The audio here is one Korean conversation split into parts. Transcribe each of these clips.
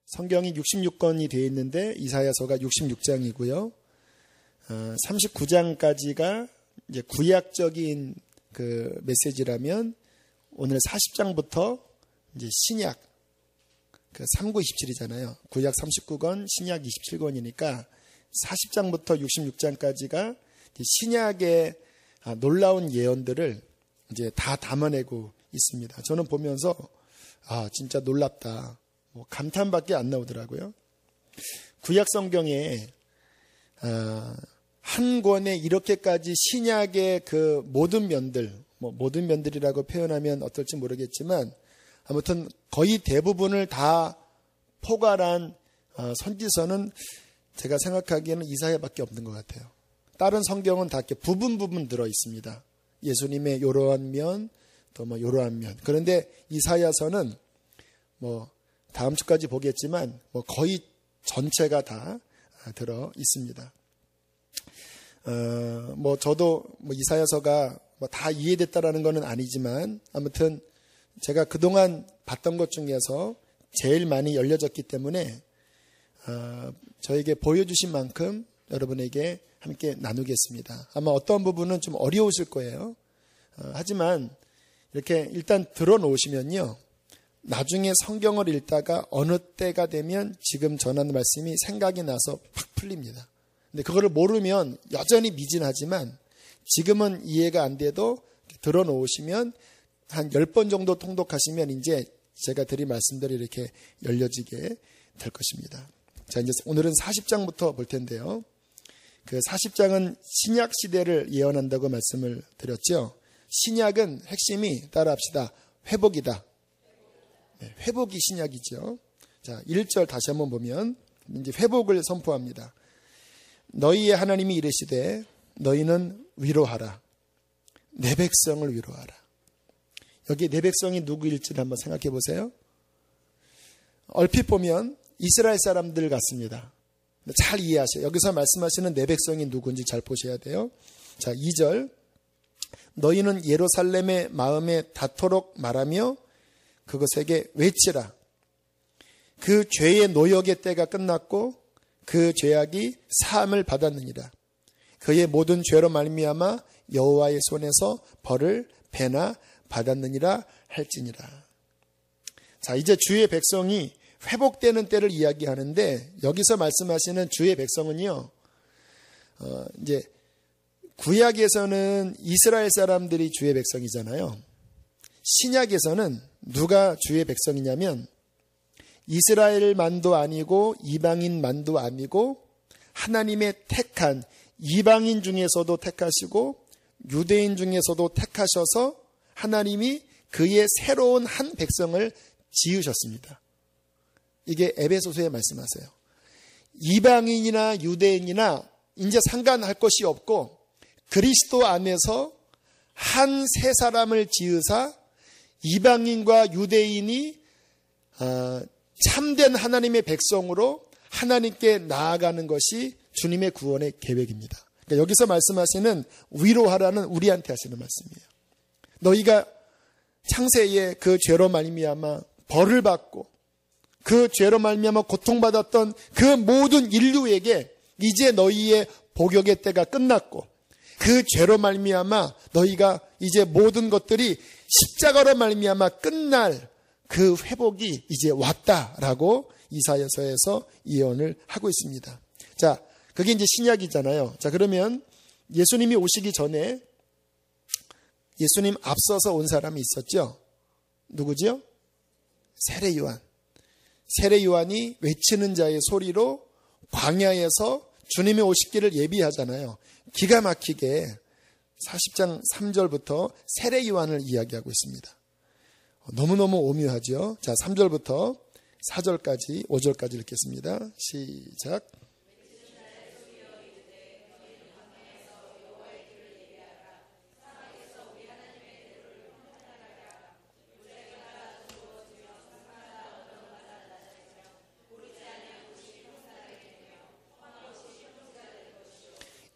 성경이 66권이 되어 있는데 이사야서가 66장이고요. 39장까지가 이제 구약적인 그 메시지라면 오늘 40장부터 이제 신약 그 3927이잖아요. 구약 39권, 신약 27권이니까 40장부터 66장까지가 신약의 놀라운 예언들을 이제 다 담아내고 있습니다. 저는 보면서 진짜 놀랍다. 뭐 감탄밖에 안 나오더라고요. 구약 성경에 한 권에 이렇게까지 신약의 그 모든 면들, 뭐 모든 면들이라고 표현하면 어떨지 모르겠지만 아무튼 거의 대부분을 다 포괄한 선지서는 제가 생각하기에는 이사야밖에 없는 것 같아요. 다른 성경은 다 이렇게 부분 들어 있습니다. 예수님의 이러한 면, 또 뭐 이러한 면. 그런데 이사야서는 뭐 다음 주까지 보겠지만 뭐 거의 전체가 다 들어 있습니다. 뭐 저도 뭐 이사야서가 뭐 다 이해됐다라는 것은 아니지만 아무튼 제가 그동안 봤던 것 중에서 제일 많이 열려졌기 때문에 저에게 보여주신 만큼 여러분에게 함께 나누겠습니다. 아마 어떤 부분은 좀 어려우실 거예요. 하지만 이렇게 일단 들어놓으시면요. 나중에 성경을 읽다가 어느 때가 되면 지금 전하는 말씀이 생각이 나서 팍 풀립니다. 근데 그거를 모르면 여전히 미진하지만 지금은 이해가 안 돼도 들어놓으시면 한 10번 정도 통독하시면 이제 제가 드린 말씀들이 이렇게 열려지게 될 것입니다. 자, 이제 오늘은 40장부터 볼 텐데요. 그 40장은 신약 시대를 예언한다고 말씀을 드렸죠. 신약은 핵심이 따라합시다. 회복이다. 네, 회복이 신약이죠. 자, 1절 다시 한번 보면 이제 회복을 선포합니다. 너희의 하나님이 이르시되 너희는 위로하라. 내 백성을 위로하라. 여기 내 백성이 누구일지를 한번 생각해 보세요. 얼핏 보면 이스라엘 사람들 같습니다. 잘 이해하세요. 여기서 말씀하시는 내 백성이 누군지 잘 보셔야 돼요. 자, 2절. 너희는 예루살렘의 마음에 닿도록 말하며 그것에게 외치라. 그 죄의 노역의 때가 끝났고 그 죄악이 사함을 받았느니라. 그의 모든 죄로 말미암아 여호와의 손에서 벌을 배나 받았느니라 할지니라. 자, 이제 주의 백성이 회복되는 때를 이야기하는데 여기서 말씀하시는 주의 백성은요, 이제 구약에서는 이스라엘 사람들이 주의 백성이잖아요. 신약에서는 누가 주의 백성이냐면 이스라엘만도 아니고 이방인만도 아니고 하나님의 택한 이방인 중에서도 택하시고 유대인 중에서도 택하셔서 하나님이 그의 새로운 한 백성을 지으셨습니다. 이게 에베소서에 말씀하세요. 이방인이나 유대인이나 이제 상관할 것이 없고 그리스도 안에서 한 새 사람을 지으사 이방인과 유대인이 참된 하나님의 백성으로 하나님께 나아가는 것이 주님의 구원의 계획입니다. 그러니까 여기서 말씀하시는 위로하라는 우리한테 하시는 말씀이에요. 너희가 창세에 그 죄로 말미암아 벌을 받고 그 죄로 말미암아 고통받았던 그 모든 인류에게 이제 너희의 복역의 때가 끝났고 그 죄로 말미암아 너희가 이제 모든 것들이 십자가로 말미암아 끝날 그 회복이 이제 왔다라고 이사야서에서 예언을 하고 있습니다. 자, 그게 이제 신약이잖아요. 자, 그러면 예수님이 오시기 전에 예수님 앞서서 온 사람이 있었죠. 누구죠? 세례 요한. 세례 요한이 외치는 자의 소리로 광야에서 주님이 오시기를 예비하잖아요. 기가 막히게 40장 3절부터 세례 요한을 이야기하고 있습니다. 너무너무 오묘하죠. 자, 3절부터 4절까지 5절까지 읽겠습니다. 시작.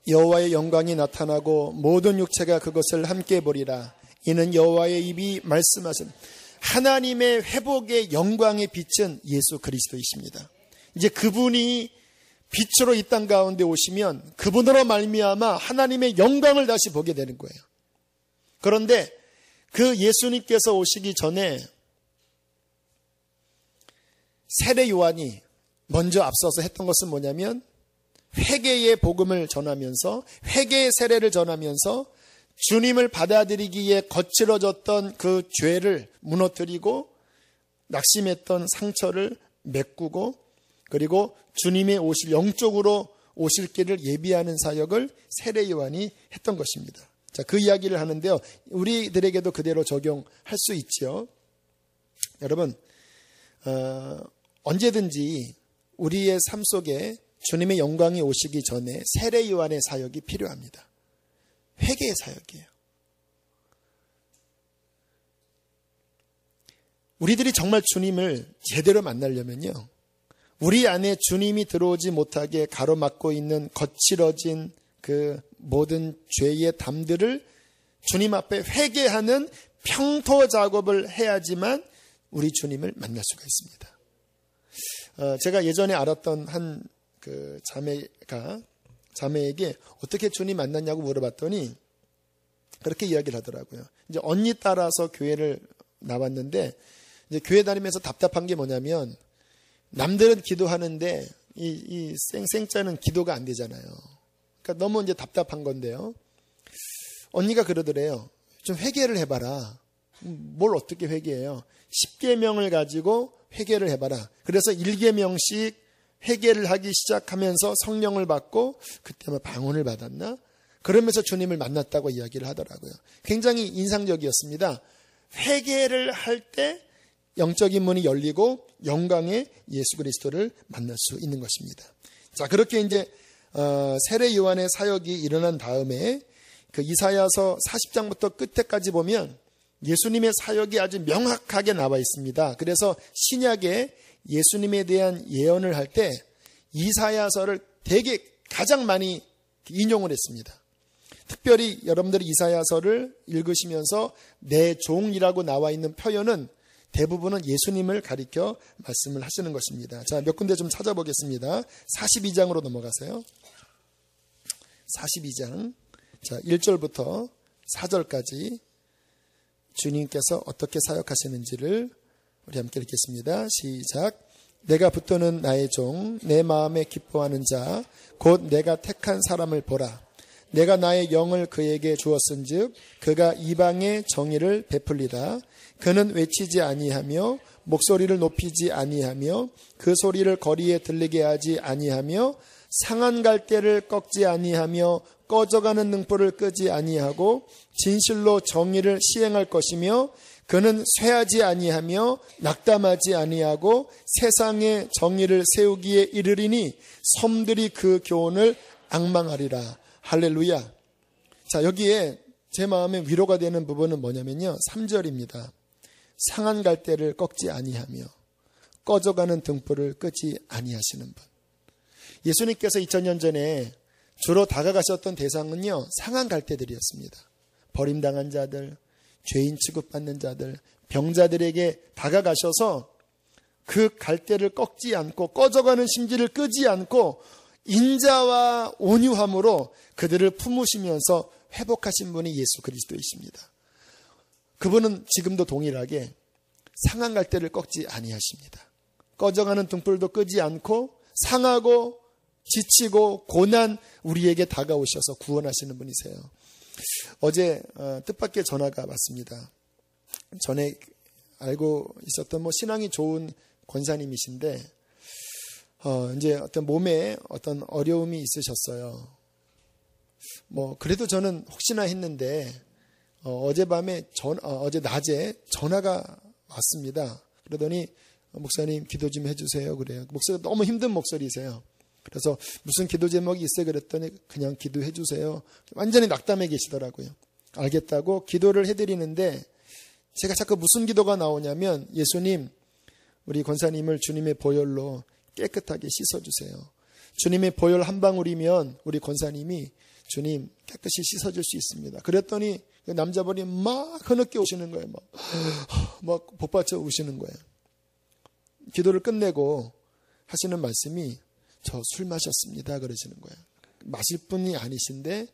여호와의 영광이 나타나고 모든 육체가 그것을 함께 보리라. 이는 여호와의 입이 말씀하신 하나님의 회복의 영광의 빛은 예수 그리스도이십니다. 이제 그분이 빛으로 이 땅 가운데 오시면 그분으로 말미암아 하나님의 영광을 다시 보게 되는 거예요. 그런데 그 예수님께서 오시기 전에 세례 요한이 먼저 앞서서 했던 것은 뭐냐면 회개의 복음을 전하면서, 회개의 세례를 전하면서 주님을 받아들이기에 거칠어졌던 그 죄를 무너뜨리고 낙심했던 상처를 메꾸고, 그리고 주님의 오실, 영적으로 오실 길을 예비하는 사역을 세례 요한이 했던 것입니다. 자, 그 이야기를 하는데요, 우리들에게도 그대로 적용할 수 있죠. 여러분, 언제든지 우리의 삶 속에 주님의 영광이 오시기 전에 세례 요한의 사역이 필요합니다. 회개의 사역이에요. 우리들이 정말 주님을 제대로 만나려면요, 우리 안에 주님이 들어오지 못하게 가로막고 있는 거칠어진 그 모든 죄의 담들을 주님 앞에 회개하는 평토 작업을 해야지만 우리 주님을 만날 수가 있습니다. 제가 예전에 알았던 한 그 자매에게 어떻게 주님 만났냐고 물어봤더니 그렇게 이야기를 하더라고요. 이제 언니 따라서 교회를 나왔는데, 이제 교회 다니면서 답답한 게 뭐냐면 남들은 기도하는데 이 생자는 기도가 안 되잖아요. 그러니까 너무 이제 답답한 건데요. 언니가 그러더래요. 좀 회개를 해봐라. 뭘 어떻게 회개해요? 10계명을 가지고 회개를 해봐라. 그래서 1계명씩 회개를 하기 시작하면서 성령을 받고, 그때 아마 방언을 받았나? 그러면서 주님을 만났다고 이야기를 하더라고요. 굉장히 인상적이었습니다. 회개를 할 때 영적인 문이 열리고 영광의 예수 그리스도를 만날 수 있는 것입니다. 자, 그렇게 이제 세례 요한의 사역이 일어난 다음에 그 이사야서 40장부터 끝에까지 보면 예수님의 사역이 아주 명확하게 나와 있습니다. 그래서 신약에 예수님에 대한 예언을 할 때 이사야서를 되게 가장 많이 인용을 했습니다. 특별히 여러분들이 이사야서를 읽으시면서 내 종이라고 나와 있는 표현은 대부분은 예수님을 가리켜 말씀을 하시는 것입니다. 자, 몇 군데 좀 찾아보겠습니다. 42장으로 넘어가세요. 42장. 자, 1절부터 4절까지 주님께서 어떻게 사역하시는지를 우리 함께 읽겠습니다. 시작. 내가 붙드는 나의 종, 내 마음에 기뻐하는 자, 곧 내가 택한 사람을 보라. 내가 나의 영을 그에게 주었은즉 그가 이방의 정의를 베풀리라. 그는 외치지 아니하며 목소리를 높이지 아니하며 그 소리를 거리에 들리게 하지 아니하며 상한 갈대를 꺾지 아니하며 꺼져가는 등불을 끄지 아니하고 진실로 정의를 시행할 것이며 그는 쇠하지 아니하며 낙담하지 아니하고 세상에 정의를 세우기에 이르리니 섬들이 그 교훈을 앙망하리라. 할렐루야. 자, 여기에 제 마음에 위로가 되는 부분은 뭐냐면요, 3절입니다. 상한 갈대를 꺾지 아니하며 꺼져가는 등불을 끄지 아니하시는 분. 예수님께서 2000년 전에 주로 다가가셨던 대상은요, 상한 갈대들이었습니다. 버림당한 자들, 죄인 취급받는 자들, 병자들에게 다가가셔서 그 갈대를 꺾지 않고 꺼져가는 심지를 끄지 않고 인자와 온유함으로 그들을 품으시면서 회복하신 분이 예수 그리스도이십니다. 그분은 지금도 동일하게 상한 갈대를 꺾지 아니하십니다. 꺼져가는 등불도 끄지 않고 상하고 지치고 고난 우리에게 다가오셔서 구원하시는 분이세요. 어제 뜻밖의 전화가 왔습니다. 전에 알고 있었던 신앙이 좋은 권사님이신데 이제 어떤 몸에 어떤 어려움이 있으셨어요. 그래도 저는 혹시나 했는데 어젯밤에 어제 낮에 전화가 왔습니다. 그러더니 목사님 기도 좀 해주세요 그래요. 목소리가 너무 힘든 목소리세요. 그래서 무슨 기도 제목이 있어요 그랬더니 그냥 기도해 주세요. 완전히 낙담해 계시더라고요. 알겠다고 기도를 해드리는데 제가 자꾸 무슨 기도가 나오냐면 예수님 우리 권사님을 주님의 보혈로 깨끗하게 씻어주세요. 주님의 보혈 한 방울이면 우리 권사님이 주님 깨끗이 씻어줄 수 있습니다. 그랬더니 남자분이 막 흐느껴 우시는 거예요. 막 복받쳐 우시는 거예요. 기도를 끝내고 하시는 말씀이 저 술 마셨습니다 그러시는 거예요. 마실 분이 아니신데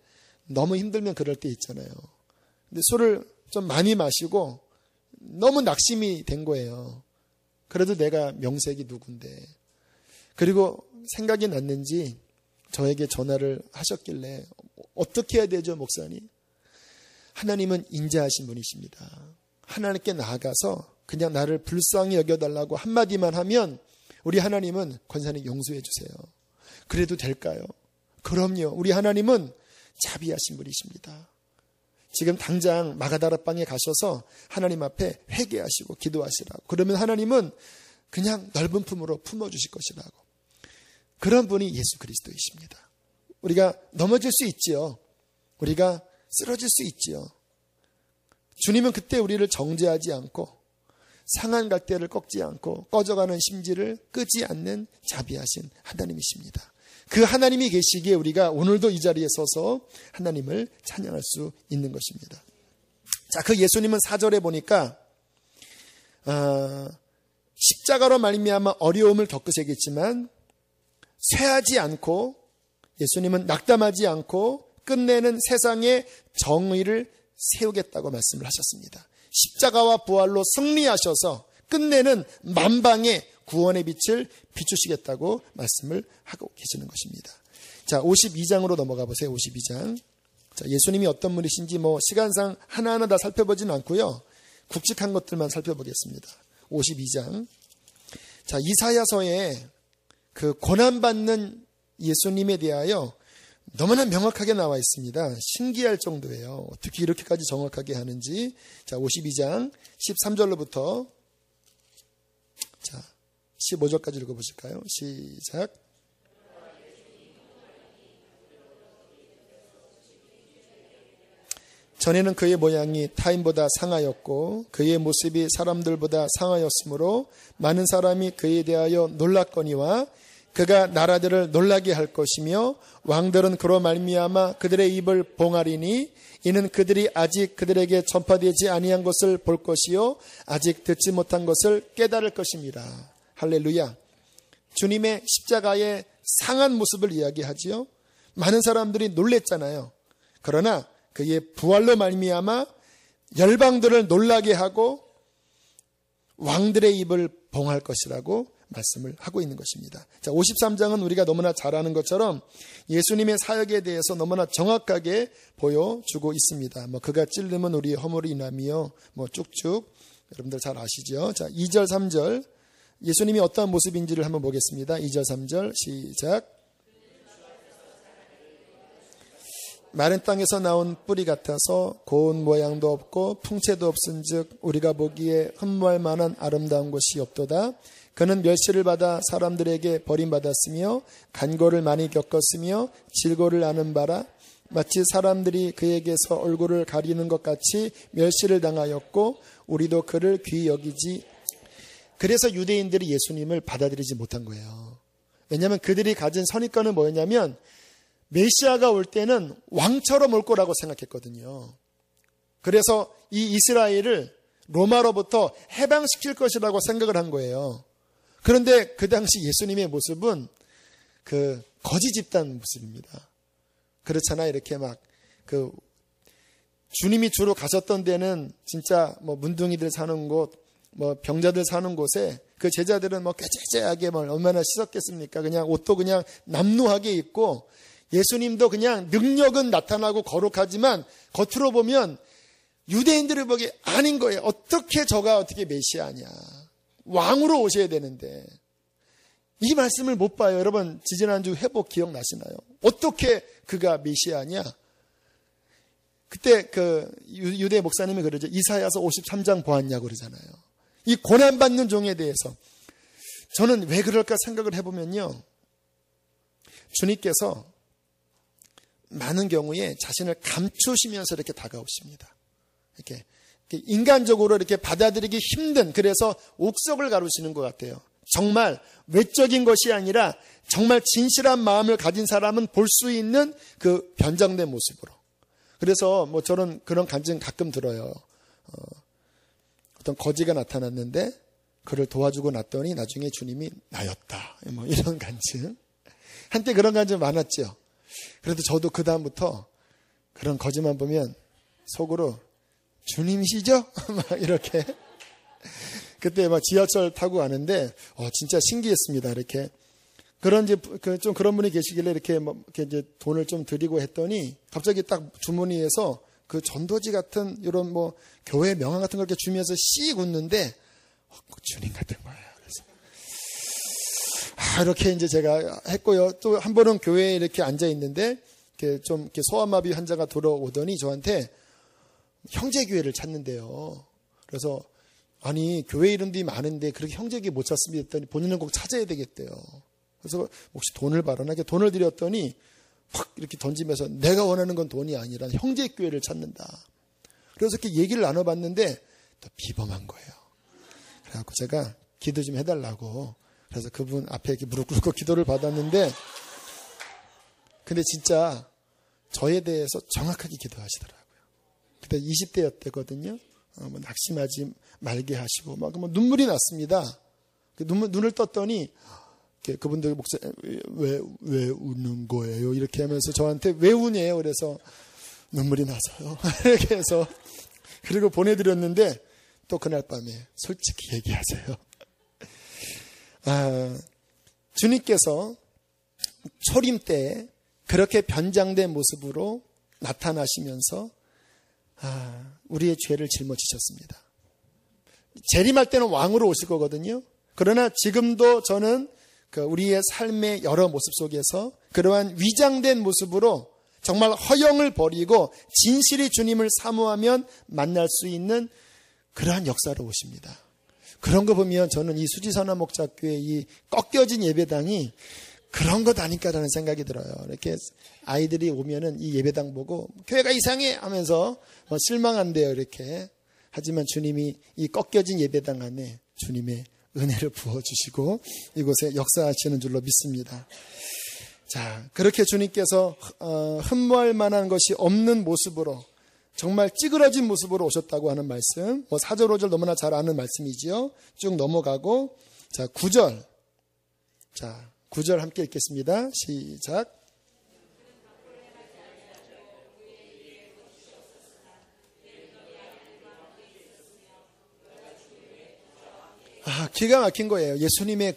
너무 힘들면 그럴 때 있잖아요. 근데 술을 좀 많이 마시고 너무 낙심이 된 거예요. 그래도 내가 명색이 누군데. 그리고 생각이 났는지 저에게 전화를 하셨길래 어떻게 해야 되죠 목사님? 하나님은 인자하신 분이십니다. 하나님께 나아가서 그냥 나를 불쌍히 여겨달라고 한마디만 하면 우리 하나님은 권사님 용서해 주세요. 그래도 될까요? 그럼요. 우리 하나님은 자비하신 분이십니다. 지금 당장 마가다락방에 가셔서 하나님 앞에 회개하시고 기도하시라고. 그러면 하나님은 그냥 넓은 품으로 품어주실 것이라고. 그런 분이 예수 그리스도이십니다. 우리가 넘어질 수 있지요. 우리가 쓰러질 수 있지요. 주님은 그때 우리를 정죄하지 않고 상한 갈대를 꺾지 않고 꺼져가는 심지를 끄지 않는 자비하신 하나님이십니다. 그 하나님이 계시기에 우리가 오늘도 이 자리에 서서 하나님을 찬양할 수 있는 것입니다. 자, 그 예수님은 4절에 보니까 십자가로 말미암아 어려움을 겪으시겠지만 쇠하지 않고 예수님은 낙담하지 않고 끝내는 세상의 정의를 세우겠다고 말씀을 하셨습니다. 십자가와 부활로 승리하셔서 끝내는 만방의 구원의 빛을 비추시겠다고 말씀을 하고 계시는 것입니다. 자, 52장으로 넘어가 보세요. 52장. 자, 예수님이 어떤 분이신지 시간상 하나하나 다 살펴보지는 않고요. 굵직한 것들만 살펴보겠습니다. 52장. 자, 이사야서에 그 고난받는 예수님에 대하여 너무나 명확하게 나와 있습니다. 신기할 정도예요. 어떻게 이렇게까지 정확하게 하는지. 자, 52장 13절로부터 자, 15절까지 읽어보실까요? 시작. 전에는 그의 모양이 타인보다 상하였고 그의 모습이 사람들보다 상하였으므로 많은 사람이 그에 대하여 놀랐거니와 그가 나라들을 놀라게 할 것이며 왕들은 그로 말미암아 그들의 입을 봉하리니 이는 그들이 아직 그들에게 전파되지 아니한 것을 볼 것이요 아직 듣지 못한 것을 깨달을 것입니다. 할렐루야. 주님의 십자가의 상한 모습을 이야기하지요. 많은 사람들이 놀랬잖아요. 그러나 그의 부활로 말미암아 열방들을 놀라게 하고 왕들의 입을 봉할 것이라고 말씀을 하고 있는 것입니다. 자, 53장은 우리가 너무나 잘 아는 것처럼 예수님의 사역에 대해서 너무나 정확하게 보여주고 있습니다. 그가 찔림은 우리의 허물이 인함이요. 쭉쭉 여러분들 잘 아시죠? 자, 2절 3절 예수님이 어떠한 모습인지를 한번 보겠습니다. 2절 3절 시작. 마른 땅에서 나온 뿌리 같아서 고운 모양도 없고 풍채도 없은즉 우리가 보기에 흠모할 만한 아름다운 것이 없도다. 그는 멸시를 받아 사람들에게 버림받았으며 간고를 많이 겪었으며 질고를 아는 바라. 마치 사람들이 그에게서 얼굴을 가리는 것 같이 멸시를 당하였고 우리도 그를 귀히 여기지. 그래서 유대인들이 예수님을 받아들이지 못한 거예요. 왜냐하면 그들이 가진 선입견은 뭐였냐면 메시아가 올 때는 왕처럼 올 거라고 생각했거든요. 그래서 이 이스라엘을 로마로부터 해방시킬 것이라고 생각을 한 거예요. 그런데 그 당시 예수님의 모습은 그 거지 집단 모습입니다. 그렇잖아. 이렇게 주님이 주로 가셨던 데는 진짜 문둥이들 사는 곳, 병자들 사는 곳에 그 제자들은 깨재재하게 얼마나 씻었겠습니까? 그냥 옷도 그냥 남루하게 입고 예수님도 그냥 능력은 나타나고 거룩하지만 겉으로 보면 유대인들을 보기에 아닌 거예요. 어떻게 저가 어떻게 메시아냐. 왕으로 오셔야 되는데. 이 말씀을 못 봐요. 여러분 지지난주 회복 기억나시나요? 어떻게 그가 메시아냐. 그때 그 유대 목사님이 그러죠. 이사야서 53장 보았냐고 그러잖아요. 이 고난받는 종에 대해서 저는 왜 그럴까 생각을 해보면요. 주님께서 많은 경우에 자신을 감추시면서 이렇게 다가오십니다. 이렇게 인간적으로 이렇게 받아들이기 힘든, 그래서 옥석을 가르시는 것 같아요. 정말 외적인 것이 아니라 정말 진실한 마음을 가진 사람은 볼 수 있는 그 변장된 모습으로. 그래서 뭐 저는 그런 간증 가끔 들어요. 어떤 거지가 나타났는데 그를 도와주고 났더니 나중에 주님이 나였다. 뭐 이런 간증. 한때 그런 간증 많았죠. 그래도 저도 그 다음부터 그런 거지만 보면 속으로 주님이시죠? 막 이렇게. 그때 막 지하철 타고 가는데 진짜 신기했습니다. 이렇게 그런 이제 좀 그런 분이 계시길래 이렇게 이제 돈을 좀 드리고 했더니 갑자기 딱 주머니에서 그 전도지 같은 이런 뭐 교회 명함 같은 걸 이렇게 주면서 씩 웃는데 주님 같은 거예요. 그래서 이렇게 이제 제가 했고요. 또 한 번은 교회에 이렇게 앉아 있는데 이렇게 소아마비 환자가 들어오더니 저한테 형제교회를 찾는데요. 그래서 아니 교회 이런 데 많은데 그렇게 형제교회 못 찾습니다 했더니 본인은 꼭 찾아야 되겠대요. 그래서 혹시 돈을 바라나? 돈을 드렸더니 확 이렇게 던지면서 내가 원하는 건 돈이 아니라 형제교회를 찾는다. 그래서 이렇게 얘기를 나눠봤는데 또 비범한 거예요. 그래갖고 제가 기도 좀 해달라고 그래서 그분 앞에 이렇게 무릎 꿇고 기도를 받았는데 근데 진짜 저에 대해서 정확하게 기도하시더라고요. 그때 20대였대거든요. 뭐 낙심하지 말게 하시고 막 눈물이 났습니다. 눈을 떴더니 그분들 왜 우는 거예요? 이렇게 하면서 저한테 왜 우냐요? 그래서 눈물이 나서요. 이렇게 해서 그리고 보내드렸는데 또 그날 밤에 솔직히 얘기하세요. 주님께서 초림 때 그렇게 변장된 모습으로 나타나시면서 우리의 죄를 짊어지셨습니다. 재림할 때는 왕으로 오실 거거든요. 그러나 지금도 저는 우리의 삶의 여러 모습 속에서 그러한 위장된 모습으로 정말 허영을 버리고 진실이 주님을 사모하면 만날 수 있는 그러한 역사로 오십니다. 그런 거 보면 저는 이 수지선화 목자교회 이 꺾여진 예배당이 그런 것 아닐까라는 생각이 들어요. 이렇게 아이들이 오면은 이 예배당 보고 교회가 이상해 하면서 실망한대요. 이렇게. 하지만 주님이 이 꺾여진 예배당 안에 주님의 은혜를 부어주시고 이곳에 역사하시는 줄로 믿습니다. 자, 그렇게 주님께서 흠모할 만한 것이 없는 모습으로 정말 찌그러진 모습으로 오셨다고 하는 말씀, 4절 5절 너무나 잘 아는 말씀이지요. 쭉 넘어가고 자 9절 자 9절 함께 읽겠습니다. 시작. 기가 막힌 거예요. 예수님의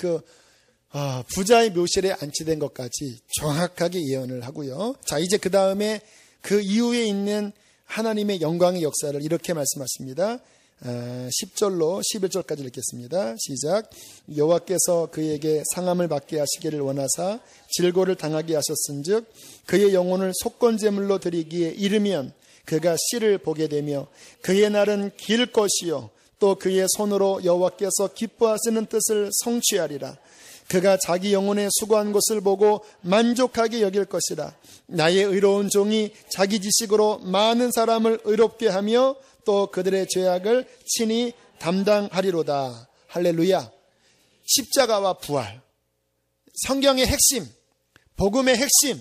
부자의 묘실에 안치된 것까지 정확하게 예언을 하고요. 자, 이제 그 다음에 그 이후에 있는 하나님의 영광의 역사를 이렇게 말씀하십니다. 10절로 11절까지 읽겠습니다. 시작. 여호와께서 그에게 상함을 받게 하시기를 원하사 질고를 당하게 하셨은즉 그의 영혼을 속건제물로 드리기에 이르면 그가 씨를 보게 되며 그의 날은 길 것이요 또 그의 손으로 여호와께서 기뻐하시는 뜻을 성취하리라. 그가 자기 영혼의 수고한 것을 보고 만족하게 여길 것이라. 나의 의로운 종이 자기 지식으로 많은 사람을 의롭게 하며 또 그들의 죄악을 친히 담당하리로다. 할렐루야. 십자가와 부활, 성경의 핵심, 복음의 핵심,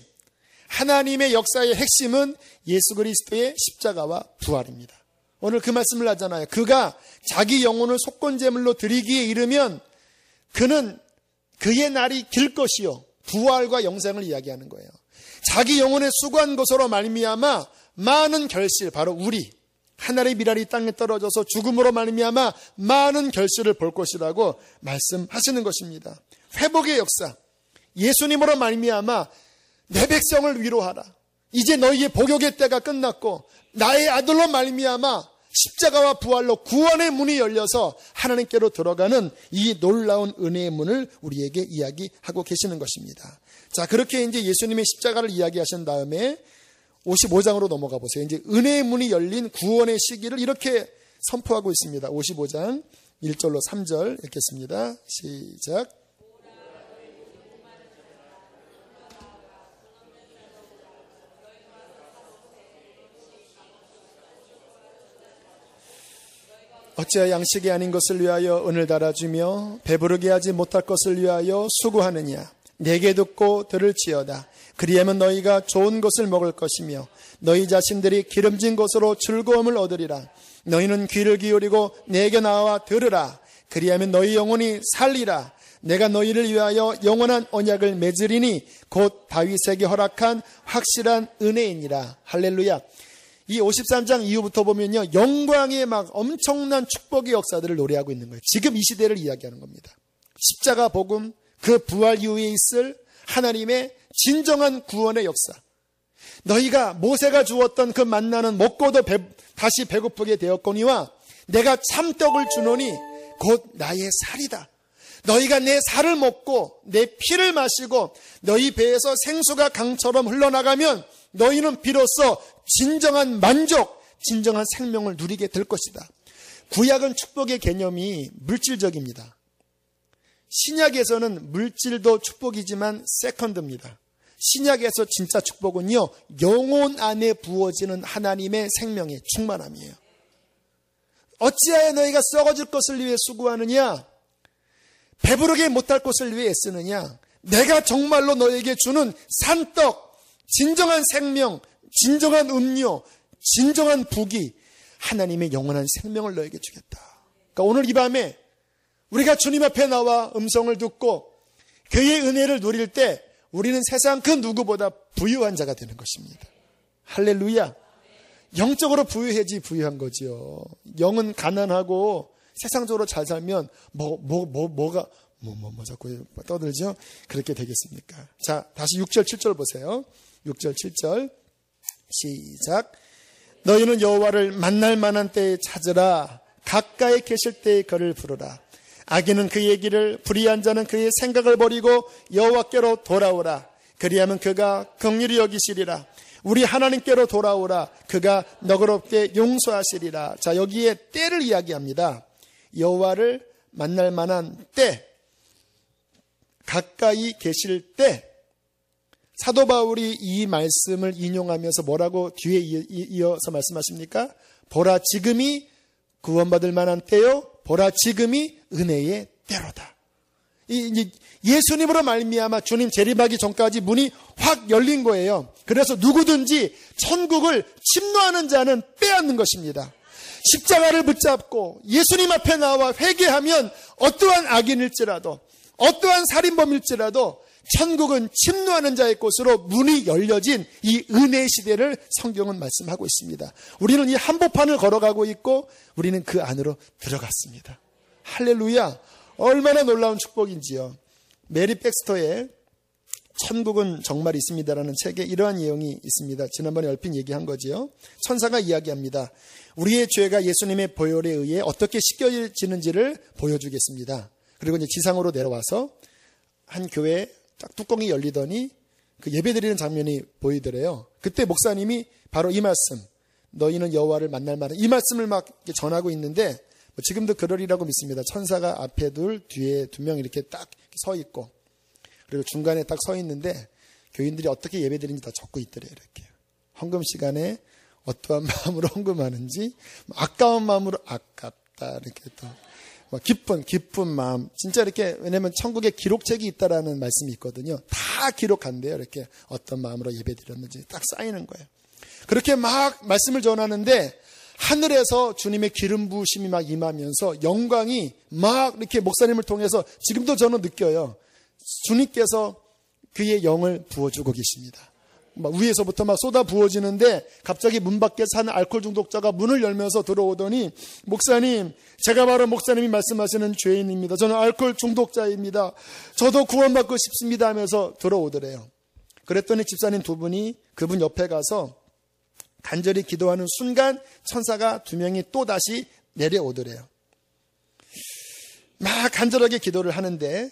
하나님의 역사의 핵심은 예수 그리스도의 십자가와 부활입니다. 오늘 그 말씀을 하잖아요. 그가 자기 영혼을 속건제물로 드리기에 이르면 그는 그의 날이 길 것이요 부활과 영생을 이야기하는 거예요. 자기 영혼의 수고한 것으로 말미암아 많은 결실, 바로 우리 하늘의 미랄이 땅에 떨어져서 죽음으로 말미암아 많은 결실을 볼 것이라고 말씀하시는 것입니다. 회복의 역사, 예수님으로 말미암아 내 백성을 위로하라. 이제 너희의 복역의 때가 끝났고 나의 아들로 말미암아 십자가와 부활로 구원의 문이 열려서 하나님께로 들어가는 이 놀라운 은혜의 문을 우리에게 이야기하고 계시는 것입니다. 자, 그렇게 이제 예수님의 십자가를 이야기하신 다음에 55장으로 넘어가 보세요. 이제 은혜의 문이 열린 구원의 시기를 이렇게 선포하고 있습니다. 55장 1절로 3절 읽겠습니다. 시작. 어찌하여 양식이 아닌 것을 위하여 은을 달아주며 배부르게 하지 못할 것을 위하여 수고하느냐. 내게 듣고 들을지어다. 그리하면 너희가 좋은 것을 먹을 것이며 너희 자신들이 기름진 것으로 즐거움을 얻으리라. 너희는 귀를 기울이고 내게 나와 들으라. 그리하면 너희 영혼이 살리라. 내가 너희를 위하여 영원한 언약을 맺으리니 곧 다윗에게 허락한 확실한 은혜이니라. 할렐루야. 이 53장 이후부터 보면요, 영광의 막 엄청난 축복의 역사들을 노래하고 있는 거예요. 지금 이 시대를 이야기하는 겁니다. 십자가 복음, 그 부활 이후에 있을 하나님의 진정한 구원의 역사. 너희가 모세가 주었던 그 만나는 먹고도 다시 배고프게 되었거니와 내가 참떡을 주노니 곧 나의 살이다. 너희가 내 살을 먹고 내 피를 마시고 너희 배에서 생수가 강처럼 흘러나가면 너희는 비로소 진정한 만족, 진정한 생명을 누리게 될 것이다. 구약은 축복의 개념이 물질적입니다. 신약에서는 물질도 축복이지만 세컨드입니다. 신약에서 진짜 축복은요, 영혼 안에 부어지는 하나님의 생명의 충만함이에요. 어찌하여 너희가 썩어질 것을 위해 수고하느냐? 배부르게 못할 것을 위해 애쓰느냐? 내가 정말로 너에게 주는 산떡, 진정한 생명, 진정한 음료, 진정한 부귀, 하나님의 영원한 생명을 너에게 주겠다. 그러니까 오늘 이 밤에 우리가 주님 앞에 나와 음성을 듣고 그의 은혜를 누릴 때 우리는 세상 그 누구보다 부유한 자가 되는 것입니다. 할렐루야. 영적으로 부유한 거지요. 영은 가난하고 세상적으로 잘 살면 뭐가 자꾸 떠들죠? 그렇게 되겠습니까? 자, 다시 6절 7절 보세요. 6절 7절 시작. 너희는 여호와를 만날 만한 때에 찾으라. 가까이 계실 때에 그를 부르라. 악인은 그의 길을, 불의한 자는 그의 생각을 버리고 여호와께로 돌아오라. 그리하면 그가 긍휼히 여기시리라. 우리 하나님께로 돌아오라. 그가 너그럽게 용서하시리라. 자, 여기에 때를 이야기합니다. 여호와를 만날 만한 때, 가까이 계실 때. 사도 바울이 이 말씀을 인용하면서 뭐라고 뒤에 이어서 말씀하십니까? 보라, 지금이 구원받을 만한 때요. 보라, 지금이 은혜의 때로다. 예수님으로 말미암아 주님 재림하기 전까지 문이 확 열린 거예요. 그래서 누구든지 천국을 침노하는 자는 빼앗는 것입니다. 십자가를 붙잡고 예수님 앞에 나와 회개하면 어떠한 악인일지라도, 어떠한 살인범일지라도 천국은 침노하는 자의 곳으로 문이 열려진 이 은혜의 시대를 성경은 말씀하고 있습니다. 우리는 이 한복판을 걸어가고 있고 우리는 그 안으로 들어갔습니다. 할렐루야. 얼마나 놀라운 축복인지요. 메리 백스터의 천국은 정말 있습니다라는 책에 이러한 내용이 있습니다. 지난번에 얼핏 얘기한 거지요. 천사가 이야기합니다. 우리의 죄가 예수님의 보혈에 의해 어떻게 씻겨지는지를 보여주겠습니다. 그리고 이제 지상으로 내려와서 한 교회에 딱 뚜껑이 열리더니 그 예배드리는 장면이 보이더래요. 그때 목사님이 바로 이 말씀, 너희는 여호와를 만날 만한, 이 말씀을 막 전하고 있는데 지금도 그러리라고 믿습니다. 천사가 앞에 둘, 뒤에 2명 이렇게 딱 서 있고, 그리고 중간에 딱 서 있는데 교인들이 어떻게 예배드리는지 다 적고 있더래요. 이렇게 헌금 시간에 어떠한 마음으로 헌금하는지, 아까운 마음으로 아깝다 이렇게 또 기쁜 마음, 진짜 이렇게, 왜냐면 천국에 기록책이 있다라는 말씀이 있거든요. 다 기록한대요. 이렇게 어떤 마음으로 예배드렸는지 딱 쌓이는 거예요. 그렇게 막 말씀을 전하는데 하늘에서 주님의 기름 부으심이 막 임하면서 영광이 막 이렇게 목사님을 통해서 지금도 저는 느껴요. 주님께서 그의 영을 부어주고 계십니다. 막 위에서부터 막 쏟아 부어지는데 갑자기 문 밖에서 한 알코올 중독자가 문을 열면서 들어오더니, 목사님, 제가 바로 목사님이 말씀하시는 죄인입니다. 저는 알코올 중독자입니다. 저도 구원받고 싶습니다 하면서 들어오더래요. 그랬더니 집사님 2분이 그분 옆에 가서 간절히 기도하는 순간 천사가 2명이 또 다시 내려오더래요. 막 간절하게 기도를 하는데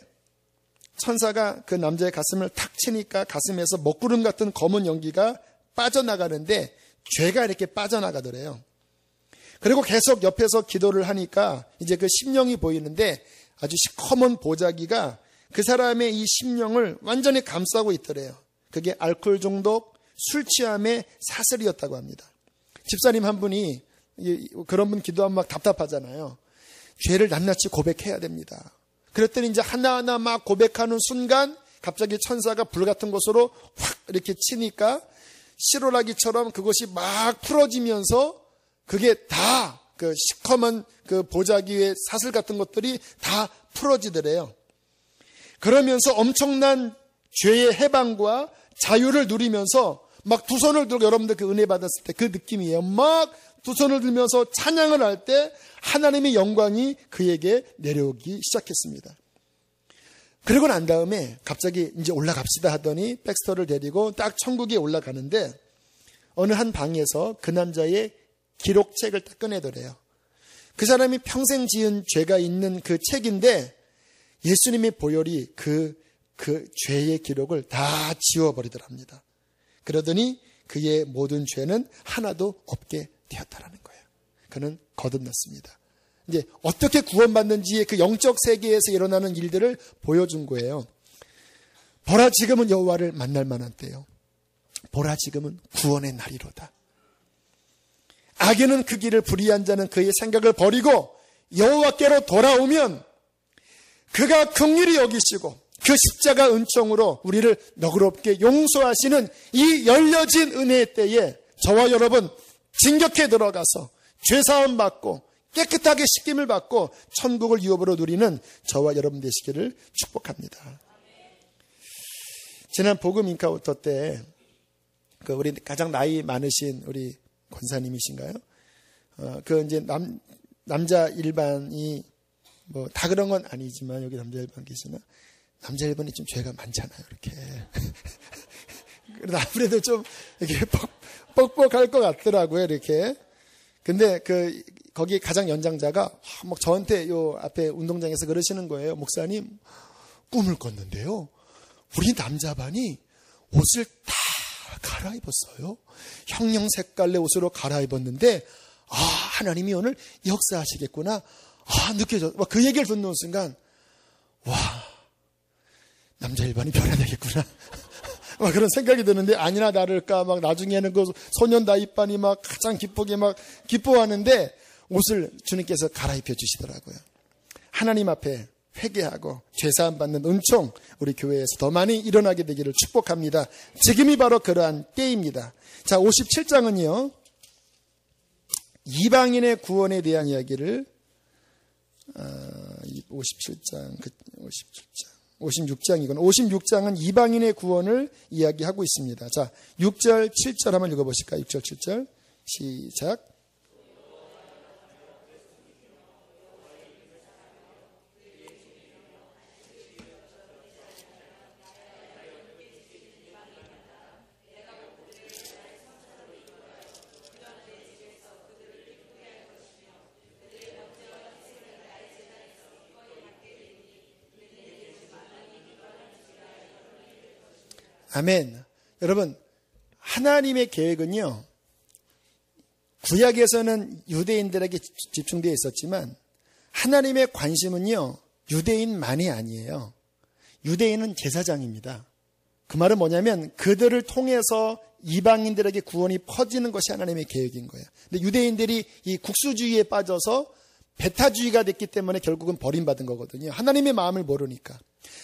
천사가 그 남자의 가슴을 탁 치니까 가슴에서 먹구름 같은 검은 연기가 빠져나가는데 죄가 이렇게 빠져나가더래요. 그리고 계속 옆에서 기도를 하니까 이제 그 심령이 보이는데 아주 시커먼 보자기가 그 사람의 이 심령을 완전히 감싸고 있더래요. 그게 알코올 중독, 술 취함의 사슬이었다고 합니다. 집사님 한 분이, 그런 분 기도하면 막 답답하잖아요. 죄를 낱낱이 고백해야 됩니다. 그랬더니 이제 하나하나 막 고백하는 순간 갑자기 천사가 불 같은 곳으로 확 이렇게 치니까 실오라기처럼 그것이 막 풀어지면서 그게 다 그 시커먼 그 보자기의 사슬 같은 것들이 다 풀어지더래요. 그러면서 엄청난 죄의 해방과 자유를 누리면서 막 두 손을 들고, 여러분들 그 은혜 받았을 때 그 느낌이에요. 막 두 손을 들면서 찬양을 할 때 하나님의 영광이 그에게 내려오기 시작했습니다. 그러고 난 다음에 갑자기 이제 올라갑시다 하더니 백스터를 데리고 딱 천국에 올라가는데 어느 한 방에서 그 남자의 기록책을 딱 꺼내더래요. 그 사람이 평생 지은 죄가 있는 그 책인데 예수님의 보혈이 그 죄의 기록을 다 지워버리더랍니다. 그러더니 그의 모든 죄는 하나도 없게 되었다라는 거예요. 그는 거듭났습니다. 이제 어떻게 구원받는지의 그 영적 세계에서 일어나는 일들을 보여준 거예요. 보라, 지금은 여호와를 만날 만한 때요. 보라, 지금은 구원의 날이로다. 악인은 그 길을 불의한 자는 그의 생각을 버리고 여호와께로 돌아오면 그가 긍휼히 여기시고 그 십자가 은총으로 우리를 너그럽게 용서하시는 이 열려진 은혜의 때에 저와 여러분 진격해 들어가서 죄사함 받고 깨끗하게 씻김을 받고 천국을 유업으로 누리는 저와 여러분 되시기를 축복합니다. 지난 복음 인카운터 때 우리 가장 나이 많으신 우리 권사님이신가요? 그 이제 남자 일반이 뭐 다 그런 건 아니지만 여기 남자 일반 계시나? 남자 일반이 좀 죄가 많잖아요, 이렇게. 그래도 아무래도 좀 이렇게 뻑뻑할 것 같더라고요, 이렇게. 근데 거기 가장 연장자가 막 저한테 요 앞에 운동장에서 그러시는 거예요. 목사님, 꿈을 꿨는데요. 우리 남자반이 옷을 다 갈아입었어요. 형형 색깔의 옷으로 갈아입었는데, 하나님이 오늘 역사하시겠구나. 느껴져. 그 얘기를 듣는 순간, 남자 일반이 변해야겠구나. 막 그런 생각이 드는데, 아니나 다를까, 막 나중에는 그 소년 나이반이 막 가장 기쁘게 막 기뻐하는데, 옷을 주님께서 갈아입혀 주시더라고요. 하나님 앞에 회개하고 죄사함 받는 은총, 우리 교회에서 더 많이 일어나게 되기를 축복합니다. 지금이 바로 그러한 때입니다. 자, 57장은요, 이방인의 구원에 대한 이야기를 56장이건 56장은 이방인의 구원을 이야기하고 있습니다. 자, 6절 7절 한번 읽어보실까요? 6절 7절 시작. 아멘. 여러분, 하나님의 계획은요, 구약에서는 유대인들에게 집중되어 있었지만 하나님의 관심은요, 유대인만이 아니에요. 유대인은 제사장입니다. 그 말은 뭐냐면 그들을 통해서 이방인들에게 구원이 퍼지는 것이 하나님의 계획인 거예요. 근데 유대인들이 이 국수주의에 빠져서 배타주의가 됐기 때문에 결국은 버림받은 거거든요. 하나님의 마음을 모르니까.